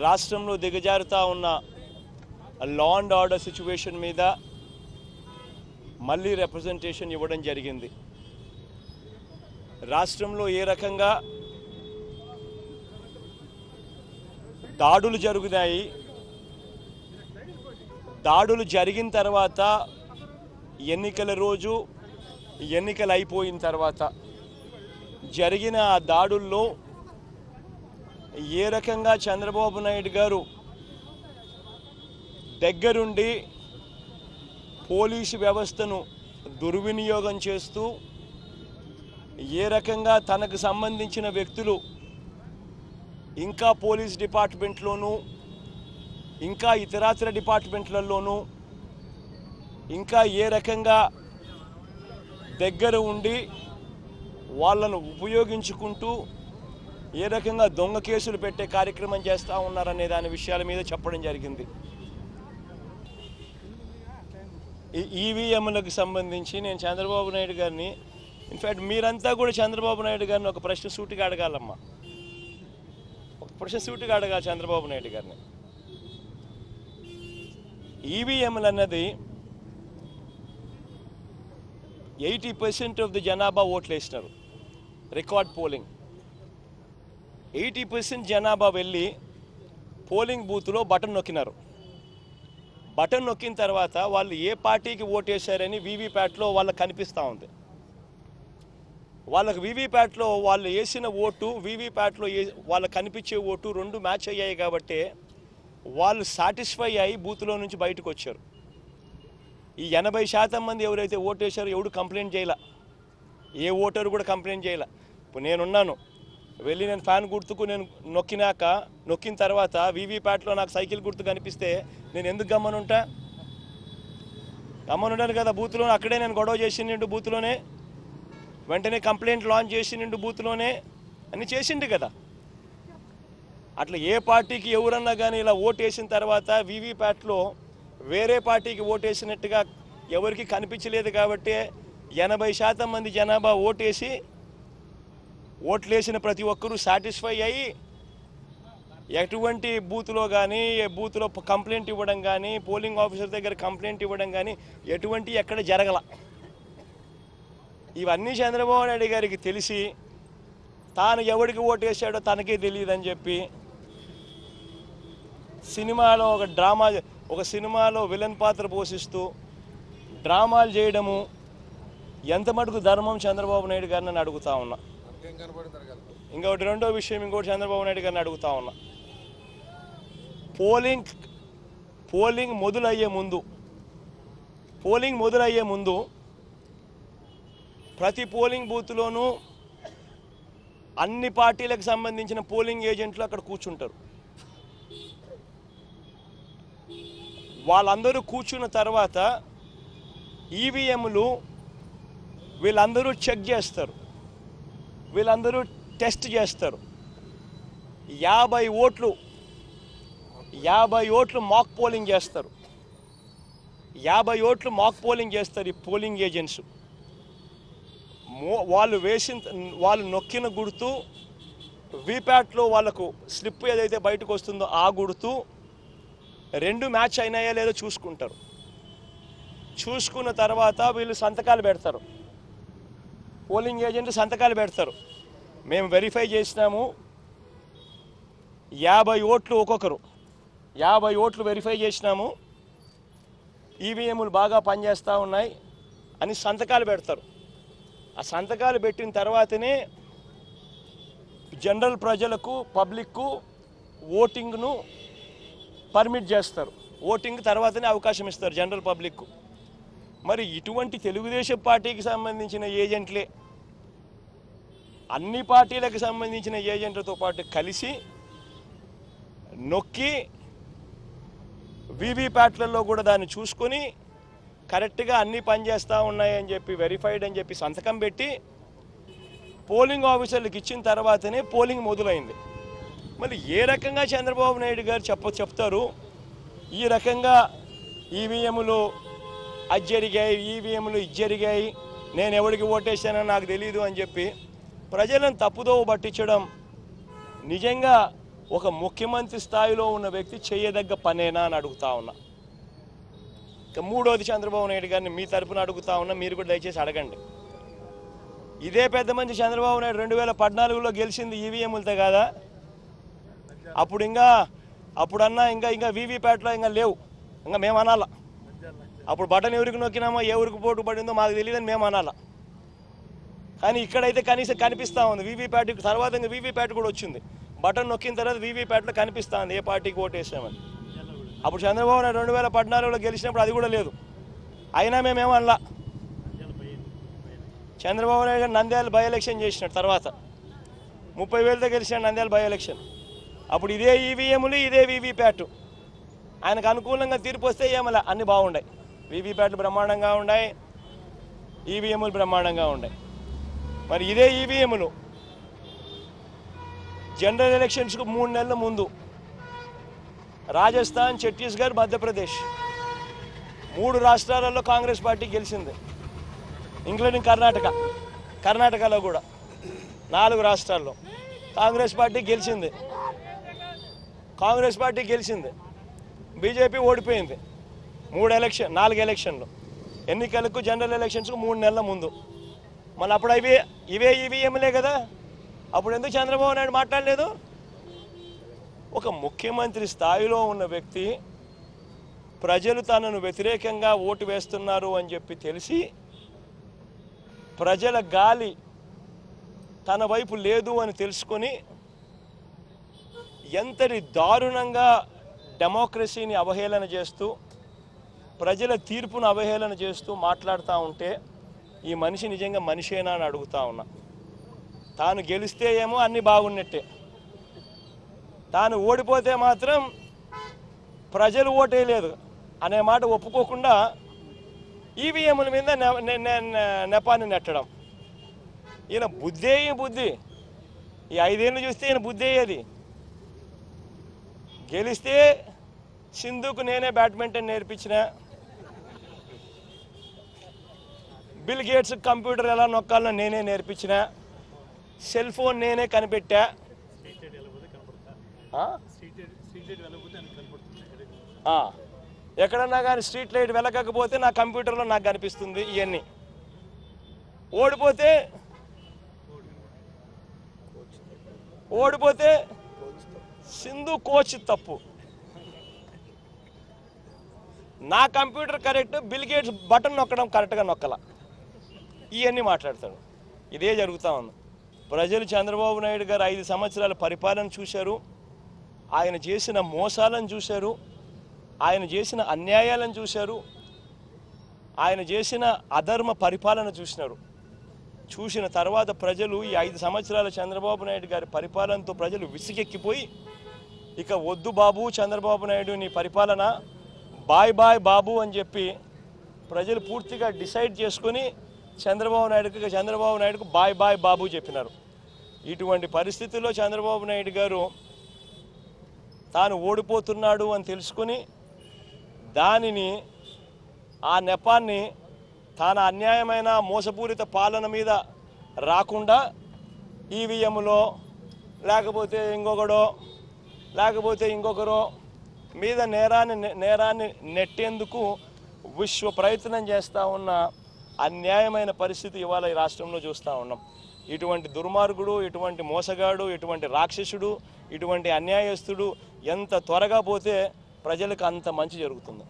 రాష్ట్రంలో దిగజారుతా ఉన్న law and order situation మీద మళ్ళీ రిప్రజెంటేషన్ ఇవ్వడం జరిగింది. రాష్ట్రంలో ఏ రకంగా దాడులు జరుగుతాయి, దాడులు జరిగిన తర్వాత ఎన్నికల రోజు ఎన్నికలు అయిపోయిన తర్వాత జరిగిన ఆ దాడుల్లో ఏ రకంగా చంద్రబాబు నాయుడు గారు దగ్గరుండి పోలీసు వ్యవస్థను దుర్వినియోగం చేస్తూ ఏ రకంగా తనకు సంబంధించిన వ్యక్తులు ఇంకా పోలీస్ డిపార్ట్మెంట్లోనూ ఇంకా ఇతరాతర డిపార్ట్మెంట్లలోనూ ఇంకా ఏ రకంగా దగ్గర ఉండి వాళ్ళను ఉపయోగించుకుంటూ ఏ రకంగా దొంగ కేసులు పెట్టే కార్యక్రమం చేస్తూ ఉన్నారనే దాని విషయాల మీద చెప్పడం జరిగింది. ఈవీఎంలకు సంబంధించి నేను చంద్రబాబు నాయుడు గారిని, ఇన్ఫ్యాక్ట్ మీరంతా కూడా చంద్రబాబు నాయుడు గారిని ఒక ప్రశ్న సూటిగా అడగాలమ్మా, ఒక ప్రశ్న సూటిగా అడగాలి చంద్రబాబు నాయుడు గారిని. ఈవీఎంలు అన్నది 80% ఆఫ్ ది జనాభా ఓట్లు వేసినారు. రికార్డ్ పోలింగ్ 80% జనాభా వెళ్ళి పోలింగ్ బూత్లో బటన్ నొక్కినారు. బటన్ నొక్కిన తర్వాత వాళ్ళు ఏ పార్టీకి ఓటేశారని వీవీప్యాట్లో వాళ్ళకి కనిపిస్తూ ఉంది. వాళ్ళకి వీవీప్యాట్లో వాళ్ళు వేసిన ఓటు, వీవీప్యాట్లో వాళ్ళకి కనిపించే ఓటు రెండు మ్యాచ్ అయ్యాయి కాబట్టి వాళ్ళు సాటిస్ఫై అయ్యి బూత్లో నుంచి బయటకు వచ్చారు. ఈ 80% మంది ఎవరైతే ఓటేశారో ఎవడు కంప్లైంట్ చేయాల, ఏ ఓటరు కూడా కంప్లైంట్ చేయాల. ఇప్పుడు నేనున్నాను, వెళ్ళి నేను ఫ్యాన్ గుర్తుకు నేను నొక్కిన తర్వాత వీవీప్యాట్లో నాకు సైకిల్ గుర్తు కనిపిస్తే నేను ఎందుకు గమ్మనుంటాను కదా. బూత్లో అక్కడే నేను గొడవ చేసిండు, బూత్లోనే వెంటనే కంప్లైంట్ లాంచ్ చేసిండు, బూత్లోనే అన్నీ చేసిండు కదా. అట్లా ఏ పార్టీకి ఎవరన్నా కానీ ఇలా ఓటేసిన తర్వాత వీవీప్యాట్లో వేరే పార్టీకి ఓటేసినట్టుగా ఎవరికి కనిపించలేదు కాబట్టి 80% మంది జనాభా ఓట్లేసిన ప్రతి ఒక్కరూ సాటిస్ఫై అయ్యి ఎటువంటి బూత్లో కానీ బూత్లో కంప్లైంట్ ఇవ్వడం కానీ పోలింగ్ ఆఫీసర్ దగ్గర కంప్లైంట్ ఇవ్వడం కానీ ఎటువంటి ఎక్కడ జరగల. ఇవన్నీ చంద్రబాబు నాయుడు గారికి తెలిసి తాను ఎవరికి ఓటేశాడో తనకే తెలియదని చెప్పి సినిమాలో ఒక సినిమాలో విలన్ పాత్ర పోషిస్తూ డ్రామాలు చేయడము ఎంత మటుకు ధర్మం చంద్రబాబు నాయుడు గారిని నేను అడుగుతా ఉన్నా. ఇంకొకటి రెండో విషయం, ఇంకోటి చంద్రబాబు నాయుడు గారిని అడుగుతా ఉన్నా. పోలింగ్ మొదలయ్యే ముందు ప్రతి పోలింగ్ బూత్లోనూ అన్ని పార్టీలకు సంబంధించిన పోలింగ్ ఏజెంట్లు అక్కడ కూర్చుంటారు. వాళ్ళందరూ కూర్చున్న తర్వాత ఈవీఎంలు వీళ్ళందరూ చెక్ చేస్తారు, వీళ్ళందరూ టెస్ట్ చేస్తారు. 50 ఓట్లు మాక్ పోలింగ్ చేస్తారు. 50 ఓట్లు మాక్ పోలింగ్ చేస్తారు ఈ పోలింగ్ ఏజెంట్స్. వాళ్ళు నొక్కిన గుర్తు వీప్యాట్లో వాళ్ళకు స్లిప్ ఏదైతే బయటకు వస్తుందో ఆ గుర్తు రెండు మ్యాచ్ అయినాయా లేదో చూసుకుంటారు. చూసుకున్న తర్వాత వీళ్ళు సంతకాలు పెడతారు, పోలింగ్ ఏజెంట్ సంతకాలు పెడతారు. మేము వెరిఫై చేసినాము, 50 ఓట్లు ఒక్కొక్కరు 50 ఓట్లు వెరిఫై చేసినాము, ఈవీఎంలు బాగా పనిచేస్తూ ఉన్నాయి అని సంతకాలు పెడతారు. ఆ సంతకాలు పెట్టిన తర్వాతనే జనరల్ ప్రజలకు, పబ్లిక్కు ఓటింగ్ను పర్మిట్ చేస్తారు. ఓటింగ్ తర్వాతనే అవకాశం ఇస్తారు జనరల్ పబ్లిక్కు. మరి ఇటువంటి తెలుగుదేశం పార్టీకి సంబంధించిన ఏజెంట్లే అన్ని పార్టీలకు సంబంధించిన ఏజెంట్లతో పాటు కలిసి నొక్కి వీవీప్యాట్లలో కూడా దాన్ని చూసుకొని కరెక్ట్గా అన్నీ పనిచేస్తూ ఉన్నాయని చెప్పి వెరిఫైడ్ అని చెప్పి సంతకం పెట్టి పోలింగ్ ఆఫీసర్లకు ఇచ్చిన తర్వాతనే పోలింగ్ మొదలైంది. మళ్ళీ ఏ రకంగా చంద్రబాబు నాయుడు గారు చెప్తారు ఈ రకంగా ఈవీఎంలు అది జరిగాయి, ఈవీఎంలు ఇది జరిగాయి, నేను ఎవరికి ఓటేసానో నాకు తెలియదు అని చెప్పి ప్రజలను తప్పుదోవ పట్టించడం నిజంగా ఒక ముఖ్యమంత్రి స్థాయిలో ఉన్న వ్యక్తి చేయదగ్గ పనేనా అని అడుగుతా ఉన్నా. ఇక మూడోది చంద్రబాబు నాయుడు గారిని మీ తరపున అడుగుతా ఉన్నా, మీరు కూడా దయచేసి అడగండి. ఇదే పెద్ద మంచి చంద్రబాబు నాయుడు 2014లో గెలిచింది ఈవీఎంలతో కాదా? అప్పుడన్నా ఇంకా వీవీప్యాట్లో ఇంకా లేవు, ఇంకా మేము అనాలా. అప్పుడు బటన్ ఎవరికి నొక్కినామో ఏ ఊరికి పోటు పడిందో మాకు తెలియదని మేము అనాలా. కానీ ఇక్కడైతే కనీసం కనిపిస్తూ ఉంది. వీవీప్యాట్ తర్వాత ఇంకా వీవీప్యాట్ కూడా వచ్చింది. బటన్ నొక్కిన తర్వాత వీవీప్యాట్లో కనిపిస్తూ ఉంది ఏ పార్టీకి ఓటు వేసామని. అప్పుడు చంద్రబాబు నాయుడు 2014లో గెలిచినప్పుడు అది కూడా లేదు. అయినా మేమేమనలా. చంద్రబాబు నాయుడు గారు నంద్యాల బై ఎలక్షన్ చేసినాడు, తర్వాత 30,000తో గెలిచినాడు నంద్యాల బై ఎలక్షన్. అప్పుడు ఇదే ఈవీఎంలు ఇదే వీవీప్యాట్. ఆయనకు అనుకూలంగా తీర్పు వస్తే ఏమలా అన్నీ బాగున్నాయి. వీవీప్యాట్లు బ్రహ్మాండంగా ఉన్నాయి, ఈవీఎంలు బ్రహ్మాండంగా ఉన్నాయి. మరి ఇదే ఈవీఎంలు జనరల్ ఎలక్షన్స్కు 3 నెలల ముందు రాజస్థాన్, ఛత్తీస్గఢ్, మధ్యప్రదేశ్ 3 రాష్ట్రాలలో కాంగ్రెస్ పార్టీ గెలిచింది, ఇంక్లూడింగ్ కర్ణాటకలో కూడా 4 రాష్ట్రాల్లో కాంగ్రెస్ పార్టీ గెలిచింది. బీజేపీ ఓడిపోయింది 4 ఎలక్షన్లు. ఎన్నికలకు జనరల్ ఎలక్షన్స్కు 3 నెలల ముందు. మళ్ళీ అప్పుడు ఇవే ఈవీఎంలే కదా. అప్పుడు ఎందుకు చంద్రబాబు నాయుడు మాట్లాడలేదు? ఒక ముఖ్యమంత్రి స్థాయిలో ఉన్న వ్యక్తి ప్రజలు తనను వ్యతిరేకంగా ఓటు వేస్తున్నారు అని చెప్పి తెలిసి ప్రజల గాలి తన వైపు లేదు అని తెలుసుకొని ఎంతటి దారుణంగా డెమోక్రసీని అవహేళన చేస్తూ ప్రజల తీర్పును అవహేళన చేస్తూ మాట్లాడుతూ ఉంటే ఈ మనిషి నిజంగా మనిషేనా అని అడుగుతా ఉన్నా. తాను గెలిస్తే ఏమో అన్నీ బాగున్నట్టే, తాను ఓడిపోతే మాత్రం ప్రజలు ఓటేయలేదు అనే మాట ఒప్పుకోకుండా ఈవీఎంల మీద నెపాన్ని నెట్టడం. ఈయన బుద్ధి ఈ 5 ఏళ్ళు చూస్తే ఈయన బుద్ధి అయ్యేది. గెలిస్తే సింధుకు నేనే బ్యాడ్మింటన్ నేర్పించిన, బిల్ గేట్స్ కంప్యూటర్ ఎలా నొక్కాలో నేనే నేర్పించిన, సెల్ ఫోన్ నేనే కనిపెట్టా. ఎక్కడన్నా కానీ స్ట్రీట్ లైట్ వెలగకపోతే నా కంప్యూటర్లో నాకు కనిపిస్తుంది. ఇవన్నీ ఓడిపోతే సింధు కోచ్ తప్పు, నా computer correct, bill gates button నొక్కడం కరెక్ట్గా నొక్కల. ఇవన్నీ మాట్లాడతాడు. ఇదే జరుగుతూ ఉంది. ప్రజలు చంద్రబాబు నాయుడు గారు 5 సంవత్సరాల పరిపాలన చూశారు, ఆయన చేసిన మోసాలను చూశారు, ఆయన చేసిన అన్యాయాలను చూశారు, ఆయన చేసిన అధర్మ పరిపాలన చూసిన తర్వాత ప్రజలు ఈ 5 సంవత్సరాల చంద్రబాబు నాయుడు గారి పరిపాలనతో ప్రజలు విసిగెక్కిపోయి ఇక వద్దు బాబు చంద్రబాబు నాయుడు నీ పరిపాలన, బాయ్ బాయ్ బాబు అని చెప్పి ప్రజలు పూర్తిగా డిసైడ్ చేసుకొని చంద్రబాబు నాయుడుకు బాయ్ బాయ్ బాబు చెప్పినారు. ఇటువంటి పరిస్థితుల్లో చంద్రబాబు నాయుడు గారు తాను ఓడిపోతున్నాడు అని తెలుసుకొని దానిని ఆ నెపాన్ని తాను అన్యాయమైన మోసపూరిత పాలన మీద రాకుండా ఈవీఎంలో లేకపోతే ఇంకొకరో మీద నేరాన్ని నెట్టేందుకు విశ్వ ప్రయత్నం చేస్తూ ఉన్న అన్యాయమైన పరిస్థితి ఇవాళ ఈ రాష్ట్రంలో చూస్తూ ఉన్నాం. ఇటువంటి దుర్మార్గుడు, ఇటువంటి మోసగాడు, ఇటువంటి రాక్షసుడు, ఇటువంటి అన్యాయస్తుడు ఎంత త్వరగా పోతే ప్రజలకు అంత మంచి జరుగుతుంది.